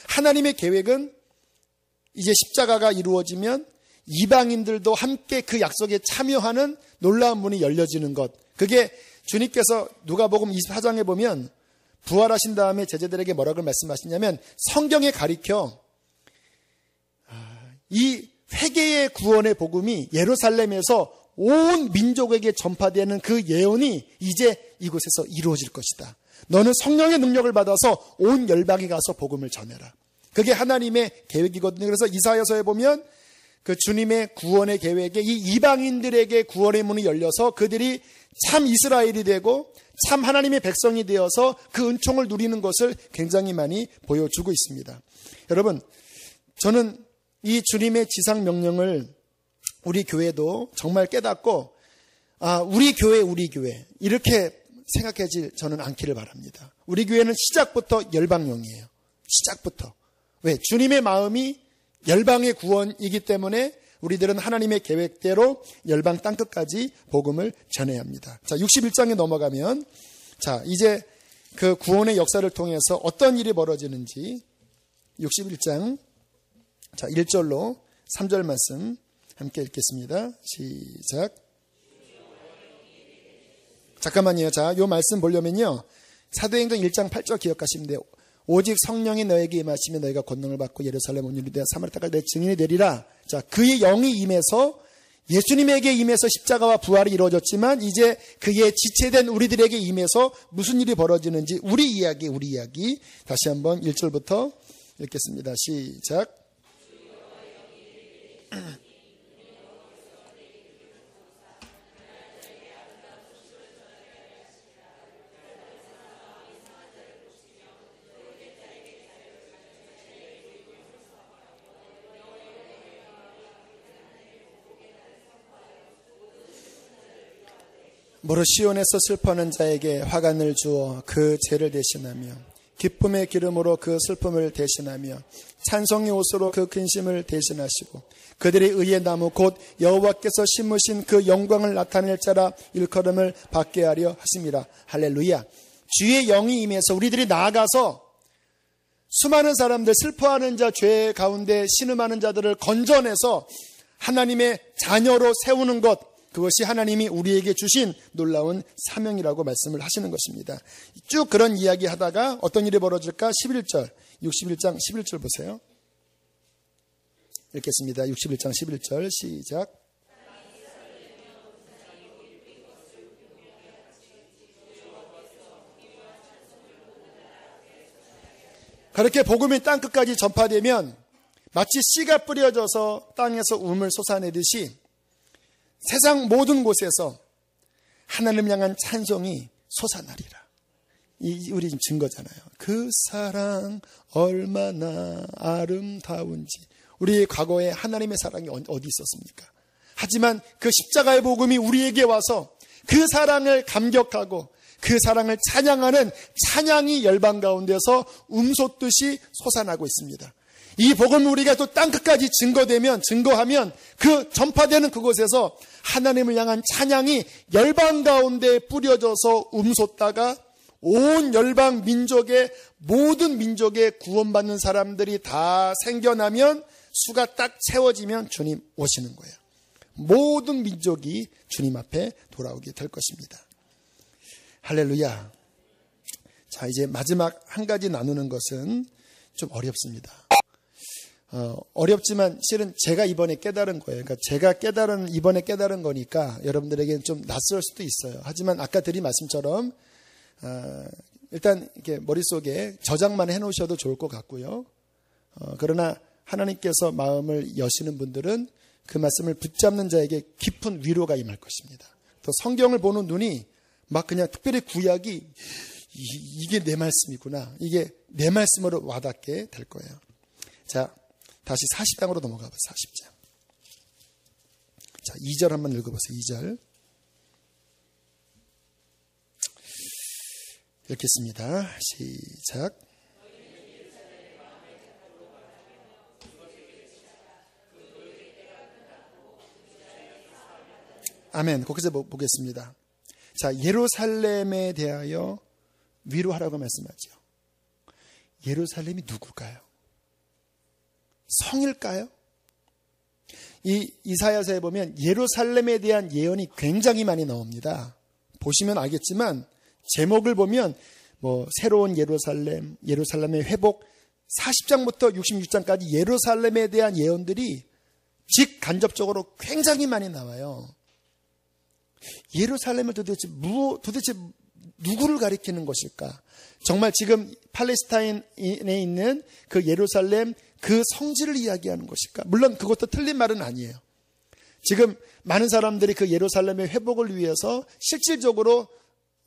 하나님의 계획은 이제 십자가가 이루어지면 이방인들도 함께 그 약속에 참여하는 놀라운 문이 열려지는 것. 그게 주님께서 누가복음 24장에 보면 부활하신 다음에 제자들에게 뭐라고 말씀하시냐면 성경에 가리켜 이 회개의 구원의 복음이 예루살렘에서 온 민족에게 전파되는 그 예언이 이제 이곳에서 이루어질 것이다. 너는 성령의 능력을 받아서 온 열방에 가서 복음을 전해라. 그게 하나님의 계획이거든요. 그래서 이사야서에 보면 그 주님의 구원의 계획에 이 이방인들에게 구원의 문이 열려서 그들이 참 이스라엘이 되고 참 하나님의 백성이 되어서 그 은총을 누리는 것을 굉장히 많이 보여주고 있습니다. 여러분, 저는 이 주님의 지상 명령을 우리 교회도 정말 깨닫고 우리 교회 이렇게 생각하지 저는 않기를 바랍니다. 우리 교회는 시작부터 열방용이에요. 시작부터. 왜? 주님의 마음이 열방의 구원이기 때문에 우리들은 하나님의 계획대로 열방 땅끝까지 복음을 전해야 합니다. 자, 61장에 넘어가면 자, 이제 그 구원의 역사를 통해서 어떤 일이 벌어지는지 61장 자, 1절로 3절 말씀 함께 읽겠습니다. 시작. 잠깐만요. 자, 요 말씀 보려면요. 사도행전 1장 8절 기억하시면 돼요. 오직 성령이 너에게 임하시면 너희가 권능을 받고 예루살렘 온 유대와 사마리아까지 내 증인이 되리라. 자, 그의 영이 임해서 예수님에게 임해서 십자가와 부활이 이루어졌지만 이제 그의 지체된 우리들에게 임해서 무슨 일이 벌어지는지 우리 이야기 다시 한번 1절부터 읽겠습니다. 시작. 무릇 시온에서 슬퍼하는 자에게 화관을 주어 그 죄를 대신하며 기쁨의 기름으로 그 슬픔을 대신하며 찬송의 옷으로 그 근심을 대신하시고 그들의 의의 나무 곧 여호와께서 심으신 그 영광을 나타낼 자라 일컬음을 받게 하려 하심이라. 할렐루야. 주의 영이 임해서 우리들이 나아가서 수많은 사람들, 슬퍼하는 자, 죄 가운데 신음하는 자들을 건져내서 하나님의 자녀로 세우는 것, 그것이 하나님이 우리에게 주신 놀라운 사명이라고 말씀을 하시는 것입니다. 쭉 그런 이야기 하다가 어떤 일이 벌어질까? 11절, 61장 11절 보세요. 읽겠습니다. 61장 11절 시작. 그렇게 복음이 땅끝까지 전파되면 마치 씨가 뿌려져서 땅에서 우물 솟아내듯이 세상 모든 곳에서 하나님 향한 찬송이 솟아나리라. 우리 지금 증거잖아요. 그 사랑 얼마나 아름다운지. 우리의 과거에 하나님의 사랑이 어디 있었습니까? 하지만 그 십자가의 복음이 우리에게 와서 그 사랑을 감격하고 그 사랑을 찬양하는 찬양이 열방 가운데서 음솟듯이 솟아나고 있습니다. 이 복음을 우리가 또 땅끝까지 증거하면 그 전파되는 그곳에서 하나님을 향한 찬양이 열방 가운데 뿌려져서 음솟다가 온 열방 민족의 모든 민족의 구원받는 사람들이 다 생겨나면 수가 딱 채워지면 주님 오시는 거예요. 모든 민족이 주님 앞에 돌아오게 될 것입니다. 할렐루야. 자, 이제 마지막 한 가지 나누는 것은 좀 어렵습니다. 어렵지만 실은 제가 이번에 깨달은 거예요. 그러니까 제가 이번에 깨달은 거니까 여러분들에게는 좀 낯설 수도 있어요. 하지만 아까 드린 말씀처럼 일단 이렇게 머릿속에 저장만 해놓으셔도 좋을 것 같고요. 그러나 하나님께서 마음을 여시는 분들은 그 말씀을 붙잡는 자에게 깊은 위로가 임할 것입니다. 또 성경을 보는 눈이 막 그냥 특별히 구약이 이게 내 말씀이구나. 이게 내 말씀으로 와닿게 될 거예요. 자, 다시 40장으로 넘어가 보세요. 40장. 자, 2절 한번 읽어보세요. 2절. 읽겠습니다. 시작. 아멘. 거기서 보겠습니다. 자, 예루살렘에 대하여 위로하라고 말씀하죠. 예루살렘이 누굴까요? 성일까요? 이 이사야서에 보면 예루살렘에 대한 예언이 굉장히 많이 나옵니다. 보시면 알겠지만 제목을 보면 새로운 예루살렘, 예루살렘의 회복, 40장부터 66장까지 예루살렘에 대한 예언들이 직간접적으로 굉장히 많이 나와요. 예루살렘을 도대체 누구를 가리키는 것일까? 정말 지금 팔레스타인에 있는 그 예루살렘 그 성지를 이야기하는 것일까? 물론 그것도 틀린 말은 아니에요. 지금 많은 사람들이 그 예루살렘의 회복을 위해서 실질적으로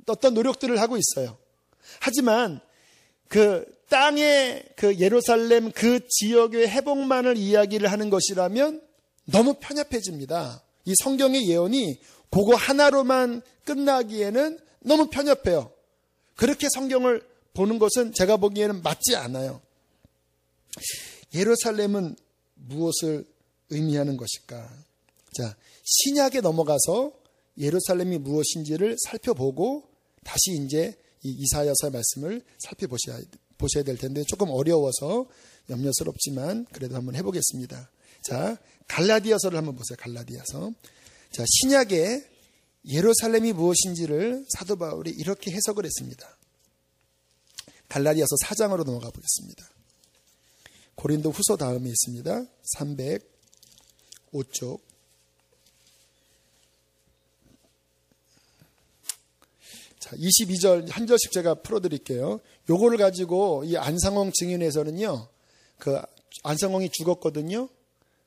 어떤 노력들을 하고 있어요. 하지만 그 땅의 그 예루살렘 그 지역의 회복만을 이야기를 하는 것이라면 너무 편협해집니다. 이 성경의 예언이 그거 하나로만 끝나기에는 너무 편협해요. 그렇게 성경을 보는 것은 제가 보기에는 맞지 않아요. 예루살렘은 무엇을 의미하는 것일까? 자, 신약에 넘어가서 예루살렘이 무엇인지를 살펴보고 다시 이제 이 이사야서의 말씀을 살펴보셔야 될 텐데 조금 어려워서 염려스럽지만 그래도 한번 해보겠습니다. 자, 갈라디아서를 한번 보세요. 갈라디아서. 자, 신약의 예루살렘이 무엇인지를 사도 바울이 이렇게 해석을 했습니다. 갈라디아서 4장으로 넘어가 보겠습니다. 고린도 후서 다음에 있습니다. 305쪽. 자, 22절 한 절씩 제가 풀어드릴게요. 요거를 가지고 이 안상홍 증인에서는요, 그 안상홍이 죽었거든요.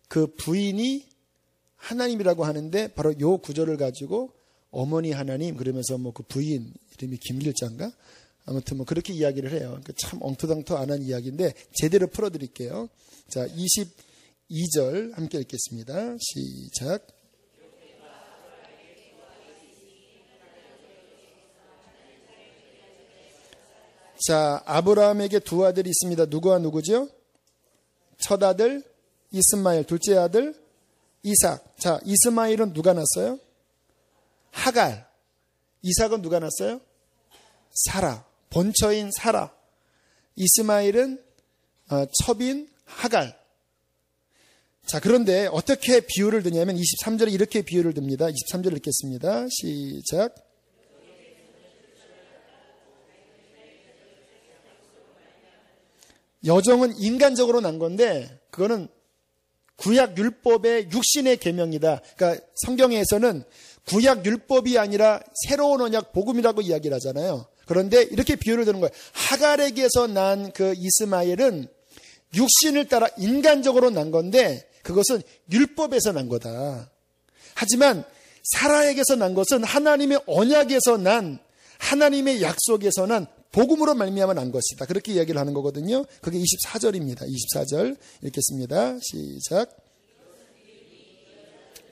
그 부인이 하나님이라고 하는데 바로 요 구절을 가지고 어머니 하나님 그러면서 뭐 그 부인 이름이 김길자인가? 아무튼 뭐 그렇게 이야기를 해요. 참 엉터당터 안 한 이야기인데 제대로 풀어드릴게요. 자, 22절 함께 읽겠습니다. 시작. 자, 아브라함에게 두 아들이 있습니다. 누구와 누구죠? 첫 아들 이스마엘, 둘째 아들 이삭. 자, 이스마엘은 누가 낳았어요? 하갈. 이삭은 누가 낳았어요? 사라. 본처인 사라. 이스마엘은 첩인 하갈. 자, 그런데 어떻게 비유를 드냐면 23절에 이렇게 비유를 듭니다. 23절 읽겠습니다. 시작. 여정은 인간적으로 난 건데 그거는 구약 율법의 육신의 계명이다. 그러니까 성경에서는 구약 율법이 아니라 새로운 언약 복음이라고 이야기를 하잖아요. 그런데 이렇게 비유를 드는 거예요. 하갈에게서 난 그 이스마엘은 육신을 따라 인간적으로 난 건데 그것은 율법에서 난 거다. 하지만 사라에게서 난 것은 하나님의 언약에서 난 하나님의 약속에서 난 복음으로 말미암아 난 것이다. 그렇게 이야기를 하는 거거든요. 그게 24절입니다. 24절 읽겠습니다. 시작.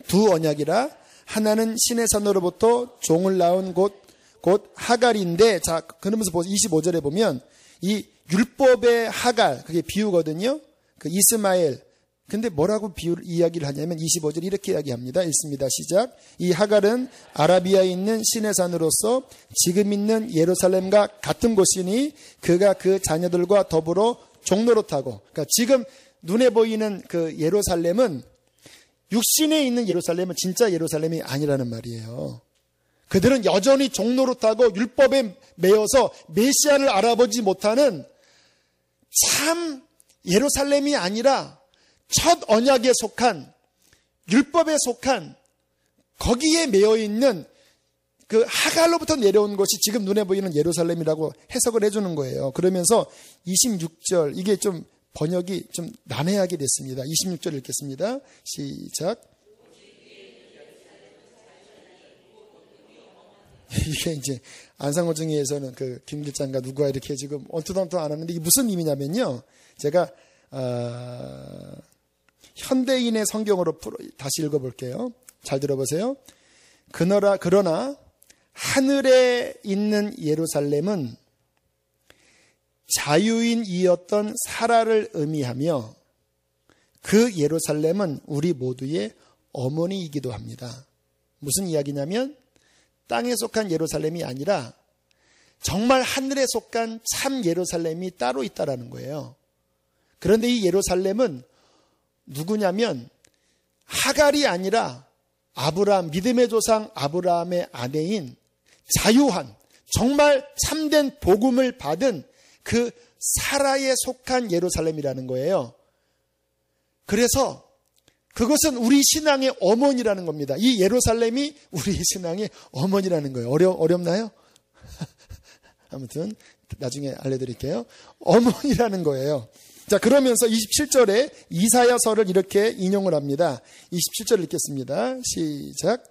두 언약이라 하나는 신의 산으로부터 종을 낳은 곧 하갈인데, 자, 그러면서 25절에 보면 이 율법의 하갈, 그게 비유거든요. 그 이스마엘. 근데 뭐라고 이야기를 하냐면 25절 이렇게 이야기합니다. 읽습니다. 시작. 이 하갈은 아라비아에 있는 신의 산으로서 지금 있는 예루살렘과 같은 곳이니 그가 그 자녀들과 더불어 종노릇하고. 그러니까 지금 눈에 보이는 그 예루살렘은 육신에 있는 예루살렘은 진짜 예루살렘이 아니라는 말이에요. 그들은 여전히 종노릇하고 율법에 매여서 메시아를 알아보지 못하는 참 예루살렘이 아니라 첫 언약에 속한 율법에 속한 거기에 매여 있는 그 하갈로부터 내려온 것이 지금 눈에 보이는 예루살렘이라고 해석을 해주는 거예요. 그러면서 26절 이게 좀 번역이 좀 난해하게 됐습니다. 26절 읽겠습니다. 시작. 이게 이제 안상호 증의에서는 그 김길장과 누구와 이렇게 지금 언투당투 안 하는데 이게 무슨 의미냐면요. 제가 현대인의 성경으로 다시 읽어볼게요. 잘 들어보세요. 그러나 하늘에 있는 예루살렘은 자유인이었던 사라를 의미하며 그 예루살렘은 우리 모두의 어머니이기도 합니다. 무슨 이야기냐면 땅에 속한 예루살렘이 아니라 정말 하늘에 속한 참 예루살렘이 따로 있다라는 거예요. 그런데 이 예루살렘은 누구냐면 하갈이 아니라 아브라함, 믿음의 조상 아브라함의 아내인 자유한 정말 참된 복음을 받은 그 사라에 속한 예루살렘이라는 거예요. 그래서 그것은 우리 신앙의 어머니라는 겁니다. 이 예루살렘이 우리 신앙의 어머니라는 거예요. 어렵나요? 아무튼 나중에 알려드릴게요. 어머니라는 거예요. 자, 그러면서 27절에 이사야서를 이렇게 인용을 합니다. 27절 읽겠습니다. 시작.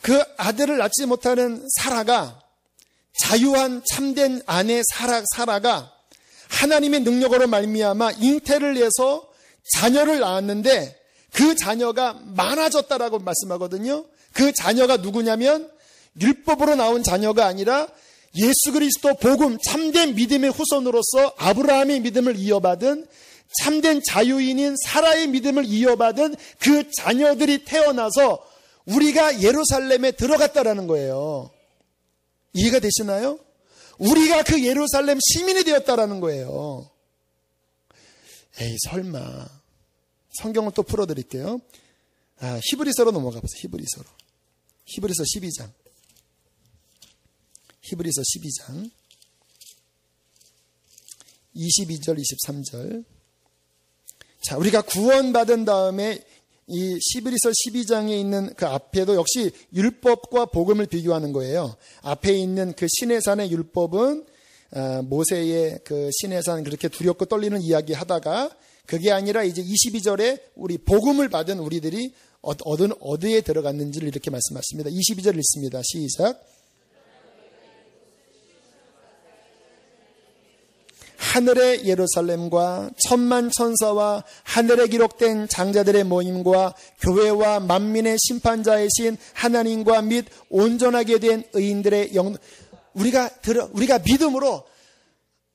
그 아들을 낳지 못하는 사라가 자유한 참된 아내 사라가 하나님의 능력으로 말미암아 잉태를 해서 자녀를 낳았는데 그 자녀가 많아졌다라고 말씀하거든요. 그 자녀가 누구냐면 율법으로 나온 자녀가 아니라 예수 그리스도 복음 참된 믿음의 후손으로서 아브라함의 믿음을 이어받은 참된 자유인인 사라의 믿음을 이어받은 그 자녀들이 태어나서 우리가 예루살렘에 들어갔다라는 거예요. 이해가 되시나요? 우리가 그 예루살렘 시민이 되었다라는 거예요. 에이, 설마. 성경을 또 풀어드릴게요. 히브리서로 넘어가 보세요. 히브리서로. 히브리서 12장. 히브리서 12장. 22절, 23절. 자, 우리가 구원받은 다음에 이 히브리서 12장에 있는 그 앞에도 역시 율법과 복음을 비교하는 거예요. 앞에 있는 그 시내산의 율법은 모세의 그 시내산 그렇게 두렵고 떨리는 이야기 하다가 그게 아니라 이제 22절에 우리 복음을 받은 우리들이 어디에 들어갔는지를 이렇게 말씀하십니다. 22절 읽습니다. 시작. 하늘의 예루살렘과 천만 천사와 하늘에 기록된 장자들의 모임과 교회와 만민의 심판자이신 하나님과 및 온전하게 된 의인들의 영, 우리가 믿음으로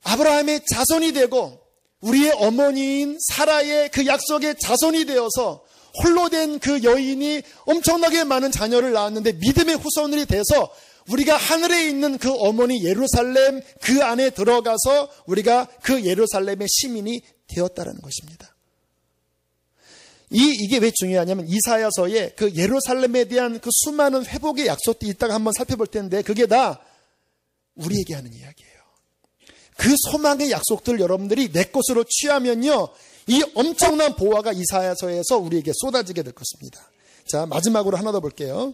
아브라함의 자손이 되고 우리의 어머니인 사라의 그 약속의 자손이 되어서 홀로 된 그 여인이 엄청나게 많은 자녀를 낳았는데 믿음의 후손들이 돼서 우리가 하늘에 있는 그 어머니 예루살렘 그 안에 들어가서 우리가 그 예루살렘의 시민이 되었다는 것입니다. 이게 왜 중요하냐면 이사야서에 그 예루살렘에 대한 그 수많은 회복의 약속도 이따가 한번 살펴볼 텐데 그게 다 우리에게 하는 이야기예요. 그 소망의 약속들을 여러분들이 내 것으로 취하면요, 이 엄청난 보화가 이사야서에서 우리에게 쏟아지게 될 것입니다. 자, 마지막으로 하나 더 볼게요.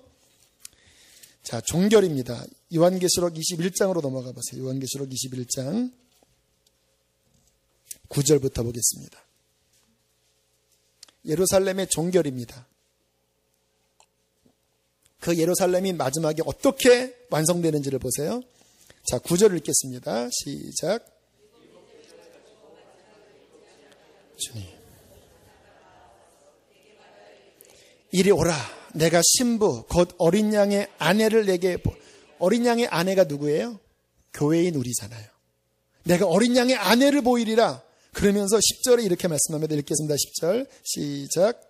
자, 종결입니다. 요한계시록 21장으로 넘어가 보세요. 요한계시록 21장 9절부터 보겠습니다. 예루살렘의 종결입니다. 그 예루살렘이 마지막에 어떻게 완성되는지를 보세요. 자, 9절 읽겠습니다. 시작. 주님, 이리 오라. 내가 신부 곧 어린 양의 아내를 내게. 어린 양의 아내가 누구예요? 교회인 우리잖아요. 내가 어린 양의 아내를 보이리라. 그러면서 10절에 이렇게 말씀합니다. 읽겠습니다. 10절 시작.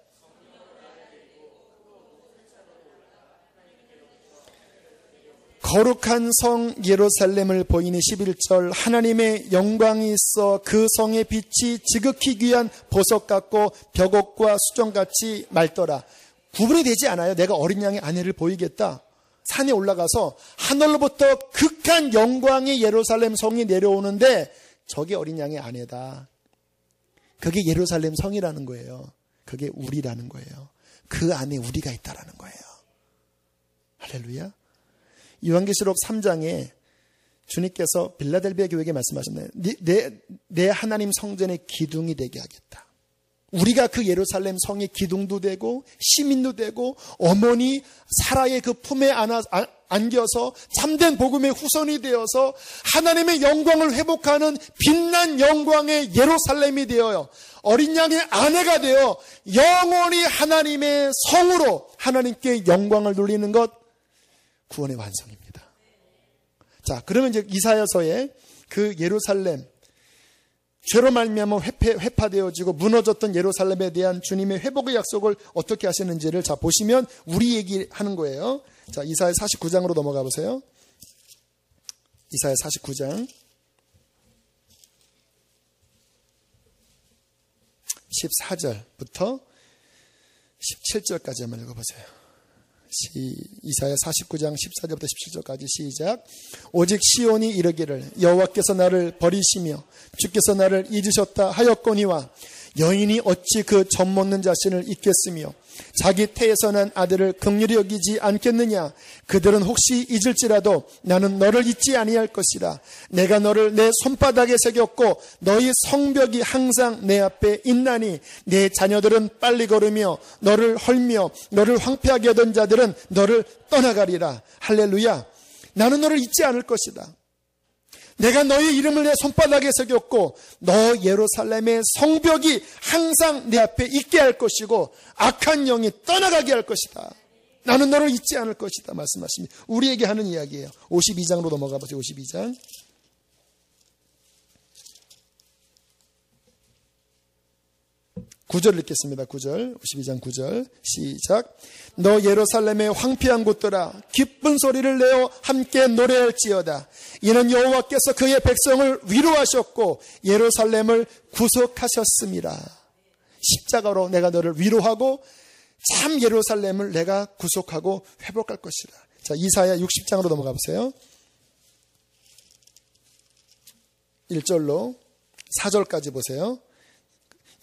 거룩한 성 예루살렘을 보이니 11절 하나님의 영광이 있어 그 성의 빛이 지극히 귀한 보석 같고 벽옥과 수정같이 맑더라. 구분이 되지 않아요. 내가 어린 양의 아내를 보이겠다. 산에 올라가서 하늘로부터 극한 영광의 예루살렘 성이 내려오는데 저게 어린 양의 아내다. 그게 예루살렘 성이라는 거예요. 그게 우리라는 거예요. 그 안에 우리가 있다라는 거예요. 할렐루야. 요한계시록 3장에 주님께서 빌라델비아 교회에게 말씀하셨나요? 내 하나님 성전의 기둥이 되게 하겠다. 우리가 그 예루살렘 성의 기둥도 되고 시민도 되고 어머니 사라의 그 품에 안겨서 참된 복음의 후손이 되어서 하나님의 영광을 회복하는 빛난 영광의 예루살렘이 되어요. 어린 양의 아내가 되어 영원히 하나님의 성으로 하나님께 영광을 돌리는 것, 구원의 완성입니다. 자, 그러면 이제 이사야서에 그 예루살렘 죄로 말미암아 회파되어지고 무너졌던 예루살렘에 대한 주님의 회복의 약속을 어떻게 하시는지를 자 보시면 우리 얘기하는 거예요. 자, 이사야 49장으로 넘어가 보세요. 이사야 49장 14절부터 17절까지 한번 읽어보세요. 이사야 49장 14절부터 17절까지 시작. 오직 시온이 이르기를 여호와께서 나를 버리시며 주께서 나를 잊으셨다 하였거니와 여인이 어찌 그 젖먹는 자신을 잊겠으며 자기 태에서 난 아들을 긍휼히 여기지 않겠느냐. 그들은 혹시 잊을지라도 나는 너를 잊지 아니할 것이라. 내가 너를 내 손바닥에 새겼고 너희 성벽이 항상 내 앞에 있나니 내 자녀들은 빨리 걸으며 너를 헐며 너를 황폐하게 하던 자들은 너를 떠나가리라. 할렐루야. 나는 너를 잊지 않을 것이다. 내가 너의 이름을 내 손바닥에 새겼고 너 예루살렘의 성벽이 항상 내 앞에 있게 할 것이고 악한 영이 떠나가게 할 것이다. 나는 너를 잊지 않을 것이다 말씀하십니다. 우리에게 하는 이야기예요. 52장으로 넘어가 보세요. 52장 9절 읽겠습니다. 9절, 52장 9절 시작. 너 예루살렘의 황폐한 곳들아 기쁜 소리를 내어 함께 노래할지어다. 이는 여호와께서 그의 백성을 위로하셨고 예루살렘을 구속하셨습니다. 십자가로 내가 너를 위로하고 참 예루살렘을 내가 구속하고 회복할 것이다. 자, 이사야 60장으로 넘어가 보세요. 1절로 4절까지 보세요.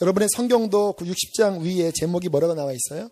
여러분의 성경도 그 60장 위에 제목이 뭐라고 나와 있어요?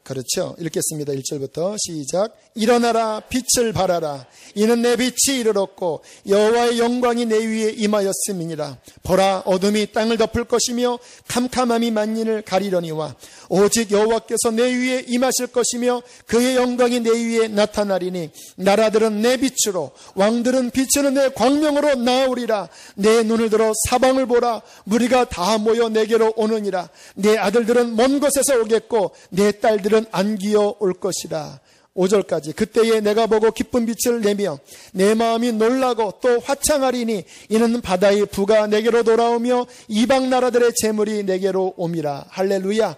그렇죠. 읽겠습니다. 1절부터 시작. 일어나라 빛을 발하라. 이는 내 빛이 이르렀고 여호와의 영광이 내 위에 임하였음이니라. 보라 어둠이 땅을 덮을 것이며 캄캄함이 만민을 가리려니와 오직 여호와께서 내 위에 임하실 것이며 그의 영광이 내 위에 나타나리니 나라들은 내 빛으로 왕들은 비추는 내 광명으로 나오리라. 내 눈을 들어 사방을 보라. 무리가 다 모여 내게로 오느니라. 내 아들들은 먼 곳에서 오겠고 내 딸들은 안기어 올 것이라. 5절까지. 그때에 내가 보고 기쁜 빛을 내며 내 마음이 놀라고 또 화창하리니 이는 바다의 부가 내게로 돌아오며 이방 나라들의 재물이 내게로 옴이라. 할렐루야.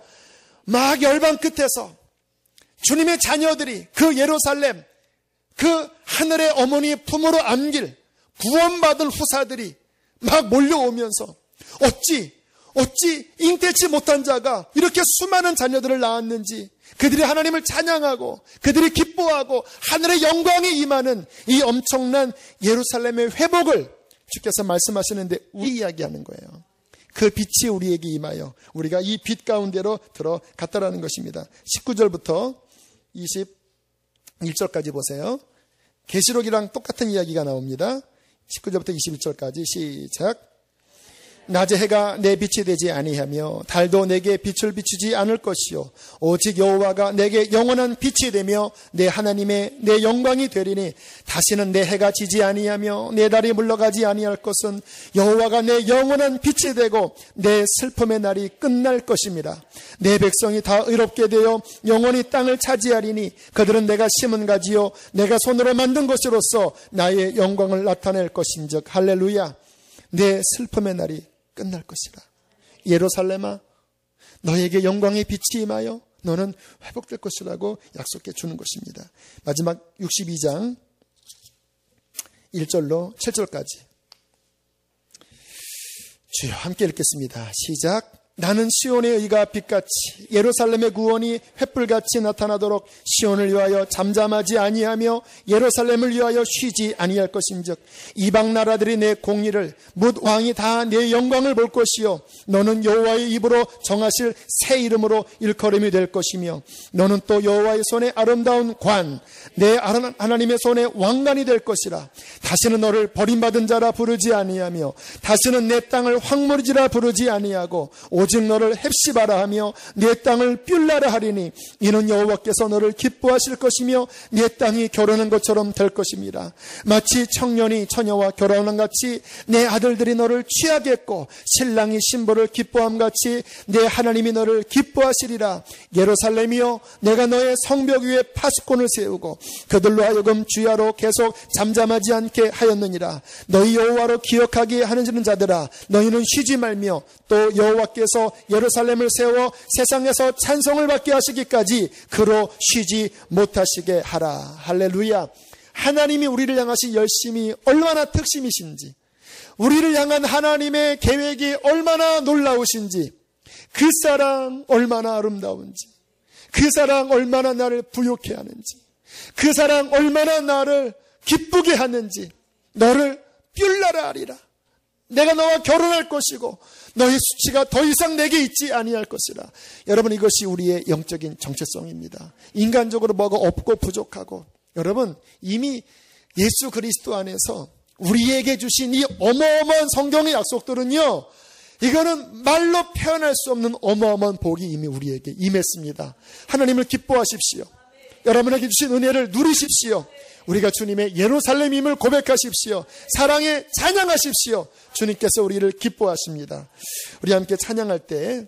막 열방 끝에서 주님의 자녀들이 그 예루살렘, 그 하늘의 어머니 품으로 안길 구원받은 후사들이 막 몰려오면서 어찌 잉태치 못한 자가 이렇게 수많은 자녀들을 낳았는지, 그들이 하나님을 찬양하고 그들이 기뻐하고 하늘의 영광이 임하는 이 엄청난 예루살렘의 회복을 주께서 말씀하시는데 우리 이야기하는 거예요. 그 빛이 우리에게 임하여 우리가 이 빛 가운데로 들어갔다라는 것입니다. 19절부터 21절까지 보세요. 계시록이랑 똑같은 이야기가 나옵니다. 19절부터 21절까지 시작. 낮에 해가 내 빛이 되지 아니하며 달도 내게 빛을 비추지 않을 것이요 오직 여호와가 내게 영원한 빛이 되며 내 하나님의 내 영광이 되리니 다시는 내 해가 지지 아니하며 내 달이 물러가지 아니할 것은 여호와가 내 영원한 빛이 되고 내 슬픔의 날이 끝날 것입니다. 내 백성이 다 의롭게 되어 영원히 땅을 차지하리니 그들은 내가 심은 가지요 내가 손으로 만든 것으로서 나의 영광을 나타낼 것인즉 할렐루야. 내 슬픔의 날이 끝날 것이라. 예루살렘아 너에게 영광의 빛이 임하여 너는 회복될 것이라고 약속해 주는 것입니다. 마지막 62장 1절로 7절까지 주여 함께 읽겠습니다. 시작. 나는 시온의 의가 빛같이 예루살렘의 구원이 횃불같이 나타나도록 시온을 위하여 잠잠하지 아니하며 예루살렘을 위하여 쉬지 아니할 것인즉 이방 나라들이 내 공의를 뭇 왕이 다 내 영광을 볼 것이요 너는 여호와의 입으로 정하실 새 이름으로 일컬음이 될 것이며 너는 또 여호와의 손에 아름다운 관 내 하나님의 손에 왕관이 될 것이라. 다시는 너를 버림받은 자라 부르지 아니하며 다시는 내 땅을 황무지라 부르지 아니하고 오직 너를 헵시바라 하며 내 땅을 뷸라라 하리니 이는 여호와께서 너를 기뻐하실 것이며 내 땅이 결혼한 것처럼 될 것입니다. 마치 청년이 처녀와 결혼한 같이 내 아들들이 너를 취하겠고 신랑이 신부를 기뻐함 같이 내 하나님이 너를 기뻐하시리라. 예루살렘이여 내가 너의 성벽 위에 파수꾼을 세우고 그들로 하여금 주야로 계속 잠잠하지 않게 하였느니라. 너희 여호와로 기억하게 하는 자들아 너희는 쉬지 말며 또 여호와께서 예루살렘을 세워 세상에서 찬송을 받게 하시기까지 그로 쉬지 못하시게 하라. 할렐루야. 하나님이 우리를 향하신 열심이 얼마나 특심이신지, 우리를 향한 하나님의 계획이 얼마나 놀라우신지, 그 사랑 얼마나 아름다운지, 그 사랑 얼마나 나를 부욕해 하는지, 그 사랑 얼마나 나를 기쁘게 하는지, 너를 뷸라라 하리라. 내가 너와 결혼할 것이고 너의 수치가 더 이상 내게 있지 아니할 것이라. 여러분 이것이 우리의 영적인 정체성입니다. 인간적으로 뭐가 없고 부족하고, 여러분 이미 예수 그리스도 안에서 우리에게 주신 이 어마어마한 성경의 약속들은요, 이거는 말로 표현할 수 없는 어마어마한 복이 이미 우리에게 임했습니다. 하나님을 기뻐하십시오. 여러분에게 주신 은혜를 누리십시오. 우리가 주님의 예루살렘임을 고백하십시오. 사랑에 찬양하십시오. 주님께서 우리를 기뻐하십니다. 우리 함께 찬양할 때